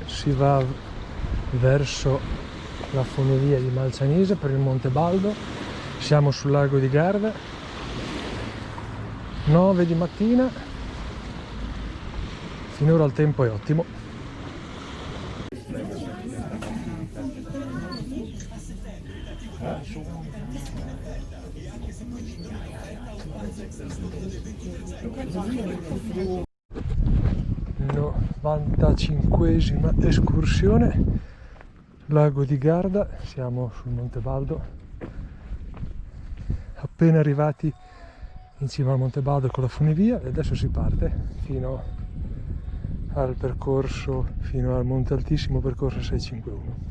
Si va verso la funivia di Malcianise per il Monte Baldo. Siamo sul lago di Garda, 9 di mattina, finora il tempo è ottimo. No, 95esima escursione, lago di Garda, siamo sul Monte Baldo, appena arrivati in cima al Monte Baldo con la funivia, e adesso si parte fino al percorso, fino al Monte Altissimo, percorso 651.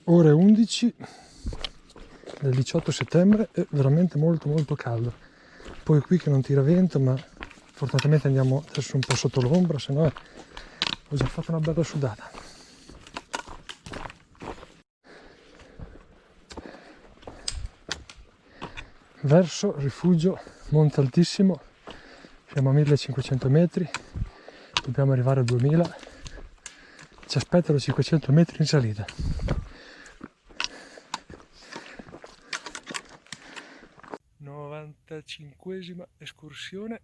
Ore 11 del 18 settembre, è veramente molto caldo. Poi qui che non tira vento, ma fortunatamente andiamo adesso un po' sotto l'ombra, se no ho già fatto una bella sudata. Verso rifugio Monte Altissimo, siamo a 1500 metri, dobbiamo arrivare a 2000, ci aspettano 500 metri in salita. Cinquesima escursione,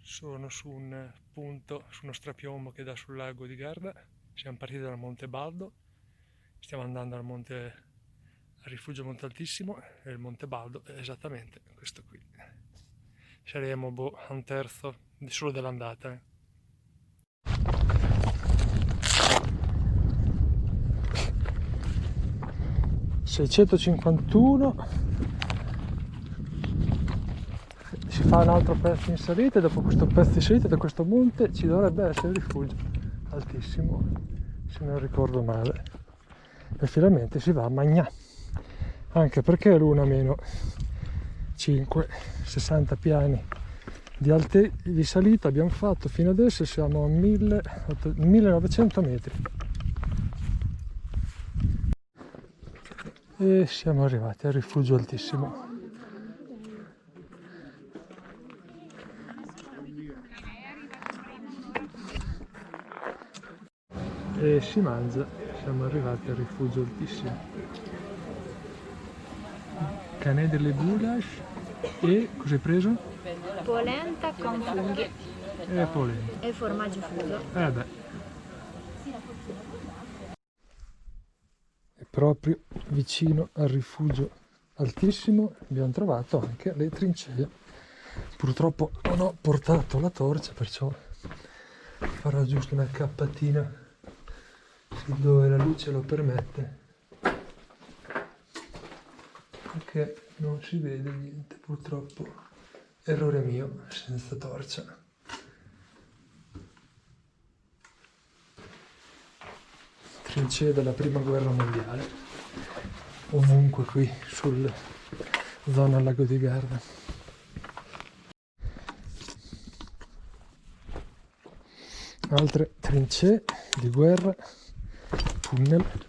sono su un punto, su uno strapiombo che dà sul lago di Garda. Siamo partiti dal Monte Baldo, stiamo andando al rifugio Monte Altissimo, e il Monte Baldo è esattamente questo qui. Saremo a un terzo solo dell'andata. 651, si fa un altro pezzo in salita, e dopo questo pezzo di salita da questo monte ci dovrebbe essere il rifugio altissimo, se non ricordo male, e finalmente si va a Magnà, anche perché è l'una meno 5, 60 piani di salita abbiamo fatto fino adesso, siamo a 1900 metri e siamo arrivati al rifugio altissimo. E si mangia, siamo arrivati al rifugio altissimo. Canè delle goulash e cosa hai preso? Polenta con funghi Polenta e formaggio fuso. Beh, è proprio vicino al rifugio altissimo abbiamo trovato anche le trincee. Purtroppo non ho portato la torcia, perciò farò giusto una cappatina dove la luce lo permette, perché non si vede niente, purtroppo. Errore mio, senza torcia. Trincee della prima guerra mondiale, ovunque qui sul zona Lago di Garda. Altre trincee di guerra, tunnel.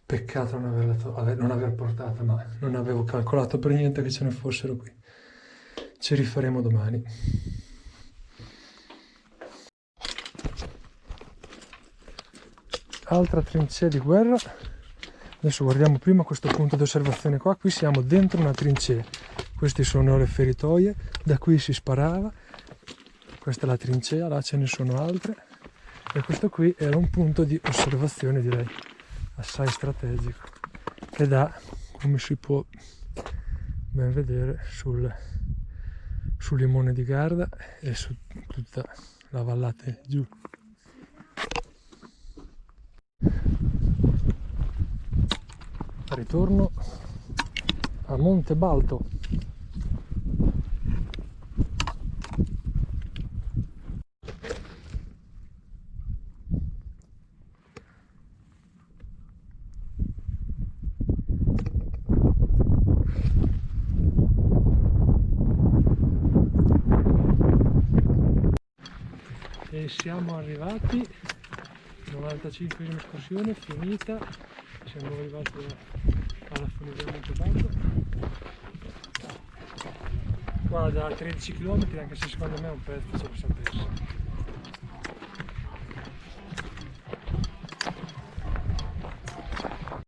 Peccato non aver portato, ma non avevo calcolato per niente che ce ne fossero qui. Ci rifaremo domani. Altra trincea di guerra Adesso guardiamo prima questo punto di osservazione qua. Qui siamo dentro una trincea, queste sono le feritoie, da qui si sparava, questa è la trincea, là ce ne sono altre, e questo qui era un punto di osservazione, direi assai strategico, che dà, come si può ben vedere, sul limone di Garda e su tutta la vallata giù. Ritorno a Monte Balto. E siamo arrivati, 95esima escursione finita, siamo arrivati alla fine del Monte Balto. Qua da 13 km, anche se secondo me è un pezzo ce lo sapesse.